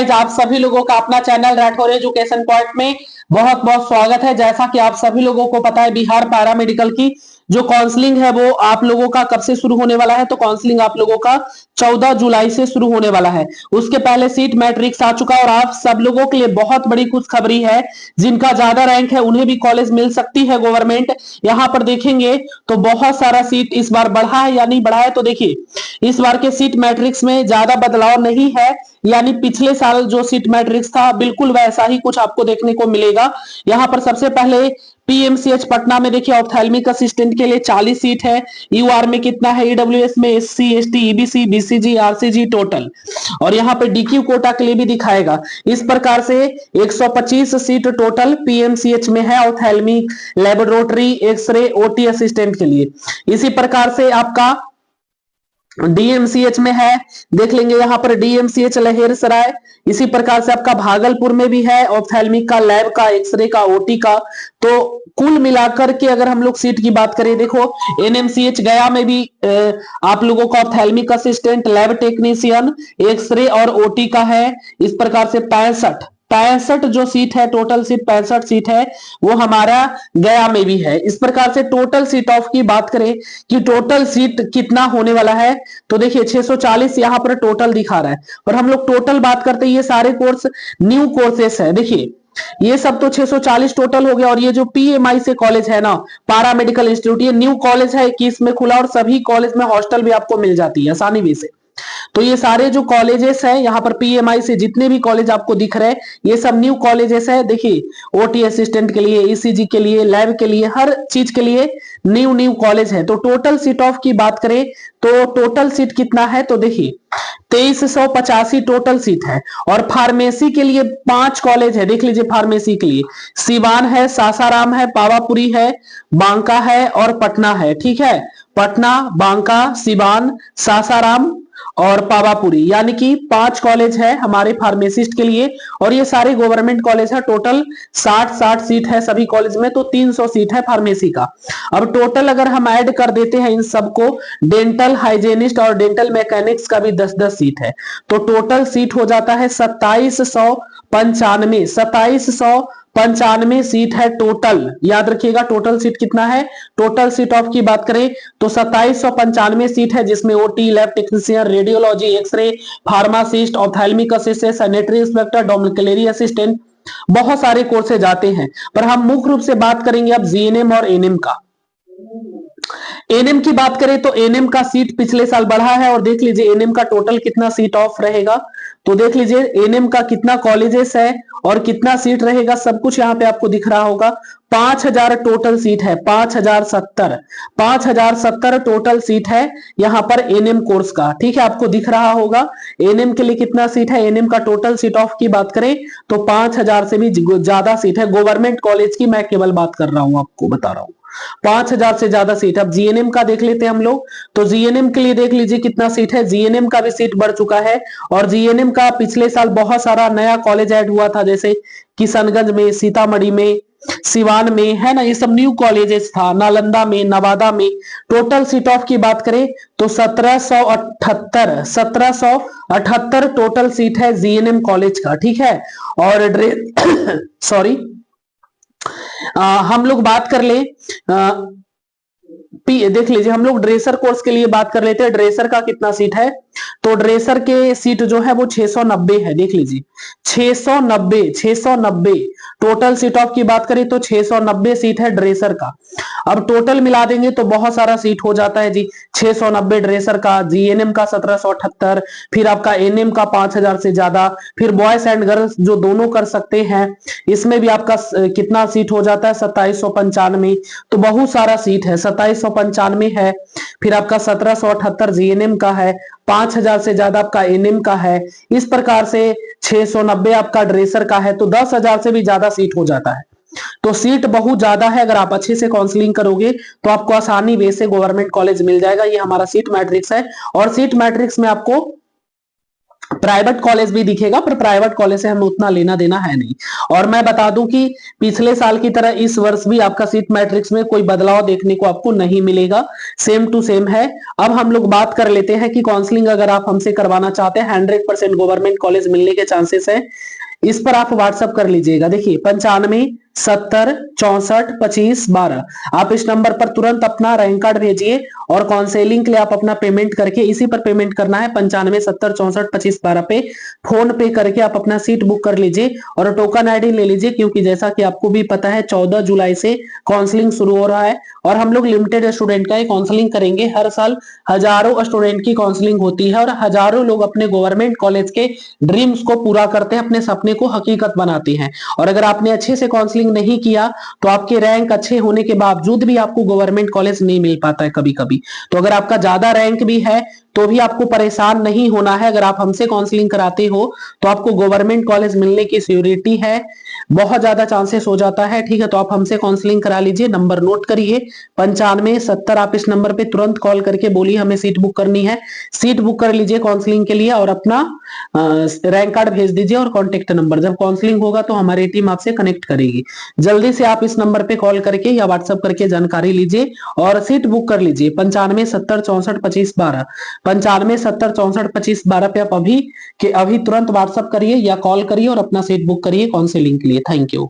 Guys, आप सभी लोगों का अपना चैनल राठौर एजुकेशन पॉइंट में बहुत बहुत स्वागत है। जैसा कि आप सभी लोगों को पता है, बिहार पैरा मेडिकल की जो काउंसलिंग है वो आप लोगों का कब से शुरू होने वाला है। तो काउंसलिंग आप लोगों का 14 जुलाई से शुरू होने वाला है। उसके पहले सीट मैट्रिक्स आ चुका है और आप सब लोगों के लिए बहुत बड़ी खुशखबरी है। जिनका ज्यादा रैंक है उन्हें भी कॉलेज मिल सकती है गवर्नमेंट। यहाँ पर देखेंगे तो बहुत सारा सीट इस बार बढ़ा है या नहीं बढ़ा है। तो देखिए, इस बार के सीट मैट्रिक्स में ज्यादा बदलाव नहीं है, यानी पिछले साल जो सीट मैट्रिक्स था बिल्कुल वैसा ही कुछ आपको देखने को मिलेगा। यहाँ पर सबसे पहले पीएमसीएच पटना में देखिए, ऑप्थेल्मिक असिस्टेंट के लिए 40 सीट है। यूआर में कितना है, ईडब्ल्यूएस में SC ST EBC BCG RCG total, और यहाँ पे डीक्यू कोटा के लिए भी दिखाएगा। इस प्रकार से 125 सीट टोटल पीएमसीएच में है ophthalmic, laboratory, x-ray, OT assistant के लिए। इसी प्रकार से आपका डीएमसीएच में है, देख लेंगे यहाँ पर डीएमसीएच लहेरसराय। इसी प्रकार से आपका भागलपुर में भी है ऑप्थेल्मिक का, लैब का, एक्सरे का, ओटी का। तो कुल मिलाकर के अगर हम लोग सीट की बात करें, देखो एनएमसीएच गया में भी आप लोगों का ophthalmic assistant, lab technician, x-ray और ओटी का है। इस प्रकार से 65 जो सीट है, टोटल सीट 65 सीट है, वो हमारा गया में भी है। इस प्रकार से टोटल सीट ऑफ की बात करें कि टोटल सीट कितना होने वाला है, तो देखिए 640 यहाँ पर टोटल दिखा रहा है। और हम लोग टोटल बात करते हैं, ये सारे कोर्स न्यू कोर्सेस है। देखिए ये सब तो 640 टोटल हो गया। और ये जो पीएमआई से कॉलेज है ना, पारा मेडिकल इंस्टीट्यूट, ये न्यू कॉलेज है, 21 में खुला और सभी कॉलेज में हॉस्टल भी आपको मिल जाती है आसानी भी से। तो ये सारे जो कॉलेजेस है यहाँ पर पीएमआई से जितने भी कॉलेज आपको दिख रहे हैं, ये सब न्यू कॉलेजेस है। देखिए ओटी असिस्टेंट के लिए, ईसीजी के लिए, लैब के लिए, हर चीज के लिए न्यू कॉलेज है। तो टोटल सीट ऑफ की बात करें तो टोटल सीट कितना है, तो देखिए 2385 टोटल सीट है। और फार्मेसी के लिए 5 कॉलेज है, देख लीजिए। फार्मेसी के लिए सिवान है, सासाराम है, पावापुरी है, बांका है और पटना है। ठीक है, पटना, बांका, सिवान, सासाराम और पावापुरी, यानी कि 5 कॉलेज है हमारे फार्मेसिस्ट के लिए। और ये सारे गवर्नमेंट कॉलेज है। टोटल 60 सीट है सभी कॉलेज में, तो 300 सीट है फार्मेसी का। अब टोटल अगर हम ऐड कर देते हैं इन सबको, डेंटल हाइजेनिस्ट और डेंटल मैकेनिक्स का भी 10-10 सीट है, तो टोटल सीट हो जाता है 2795 सीट है टोटल। याद रखिएगा टोटल सीट कितना है। टोटल सीट ऑफ की बात करें तो 2795 सीट है, जिसमें OT, lab technician, radiology, x-ray, pharmacist, ophthalmic assistant, sanitary inspector, domiciliary assistant, बहुत सारे कोर्सेज आते हैं। पर हम मुख्य रूप से बात करेंगे अब जीएनएम और एनएम का। एनएम की बात करें तो एनएम का सीट पिछले साल बढ़ा है। और देख लीजिए एनएम का टोटल कितना सीट ऑफ रहेगा, तो देख लीजिए एनएम का कितना कॉलेजेस है और कितना सीट रहेगा, सब कुछ यहाँ पे आपको दिख रहा होगा। 5000 टोटल सीट है, 5070 टोटल सीट है यहाँ पर एनएम कोर्स का। ठीक है, आपको दिख रहा होगा एनएम के लिए कितना सीट है। एनएम का टोटल सीट ऑफ की बात करें तो 5000 से भी ज्यादा सीट है। गवर्नमेंट कॉलेज की मैं केवल बात कर रहा हूं, आपको बता रहा हूं 5000 से ज्यादा सीट। अब जीएनएम का देख लेते हैं हम लोग, तो जीएनएम के लिए देख लीजिए कितना सीट है। जीएनएम का भी सीट बढ़ चुका है। और जीएनएम का पिछले साल बहुत सारा नया कॉलेज ऐड हुआ था, जैसे किशनगंज में, सीतामढ़ी में, सिवान में, है ना, ये सब न्यू कॉलेजेस था, नालंदा में, नवादा में। टोटल सीट ऑफ की बात करें तो 1778 टोटल सीट है जीएनएम कॉलेज का। ठीक है, और सॉरी हम लोग बात कर ले, देख लीजिए हम लोग ड्रेसर कोर्स के लिए बात कर लेते हैं। ड्रेसर का कितना सीट है, तो ड्रेसर के सीट जो है वो 690 है। देख लीजिए 690 टोटल सीट ऑफ की बात करें तो 690 सीट है ड्रेसर का। अब टोटल मिला देंगे तो बहुत सारा सीट हो जाता है जी। 690 ड्रेसर का, जीएनएम का 1778, फिर आपका एनएम का 5000 से ज्यादा, फिर बॉयज एंड गर्ल्स जो दोनों कर सकते हैं, इसमें भी आपका कितना सीट हो जाता है, 2795। तो बहुत सारा सीट है, 2795 है। फिर आपका 1778 जीएनएम का है, 5000 से ज्यादा आपका एनएम का है। इस प्रकार से 690 आपका ड्रेसर का है, तो 10,000 से भी ज्यादा सीट हो जाता है। तो सीट बहुत ज्यादा है। अगर आप अच्छे से काउंसलिंग करोगे तो आपको आसानी वे से गवर्नमेंट कॉलेज मिल जाएगा। ये हमारा सीट मैट्रिक्स है। और सीट मैट्रिक्स में आपको प्राइवेट कॉलेज भी दिखेगा, पर प्राइवेट कॉलेज से हमें उतना लेना देना है नहीं। और मैं बता दूं कि पिछले साल की तरह इस वर्ष भी आपका सीट मैट्रिक्स में कोई बदलाव देखने को आपको नहीं मिलेगा, सेम टू सेम है। अब हम लोग बात कर लेते हैं कि काउंसलिंग अगर आप हमसे करवाना चाहते हैं 100% गवर्नमेंट कॉलेज मिलने के चांसेस है। इस पर आप व्हाट्सअप कर लीजिएगा, देखिए 95 70 64 25 12। आप इस नंबर पर तुरंत अपना रैंक कार्ड भेजिए और काउंसलिंग के लिए आप अपना पेमेंट करके, इसी पर पेमेंट करना है 95 70 64 25 12 पे फोन पे करके आप अपना सीट बुक कर लीजिए और टोकन आईडी ले लीजिए, क्योंकि जैसा कि आपको भी पता है 14 जुलाई से काउंसलिंग शुरू हो रहा है और हम लोग लिमिटेड स्टूडेंट का काउंसलिंग करेंगे। हर साल हजारों स्टूडेंट की काउंसलिंग होती है और हजारों लोग अपने गवर्नमेंट कॉलेज के ड्रीम्स को पूरा करते हैं, अपने सपने को हकीकत बनाते हैं। और अगर आपने अच्छे से काउंसलिंग नहीं किया तो आपके रैंक अच्छे होने के बावजूद भी आपको गवर्नमेंट कॉलेज नहीं मिल पाता है कभी कभी। तो अगर आपका ज्यादा रैंक भी है तो भी आपको परेशान नहीं होना है, अगर आप हमसे काउंसलिंग कराते हो तो आपको गवर्नमेंट कॉलेज मिलने की श्योरिटी है, बहुत ज्यादा चांसेस हो जाता है, ठीक है। तो आप हमसे काउंसलिंग करा लीजिए, नंबर नोट करिए 95 70। आप इस नंबर पे तुरंत कॉल करके बोलिए हमें सीट बुक करनी है, सीट बुक कर लीजिए काउंसलिंग के लिए और अपना रैंक कार्ड भेज दीजिए और कॉन्टेक्ट नंबर। जब काउंसलिंग होगा तो हमारी टीम आपसे कनेक्ट करेगी। जल्दी से आप इस नंबर पे कॉल करके या व्हाट्सएप करके जानकारी लीजिए और सीट बुक कर लीजिए 95 70 64 25 12। 95 70 64 25 12 पे आप अभी के अभी तुरंत व्हाट्सएप करिए या कॉल करिए और अपना सीट बुक करिए काउंसलिंग के लिए। Thank you.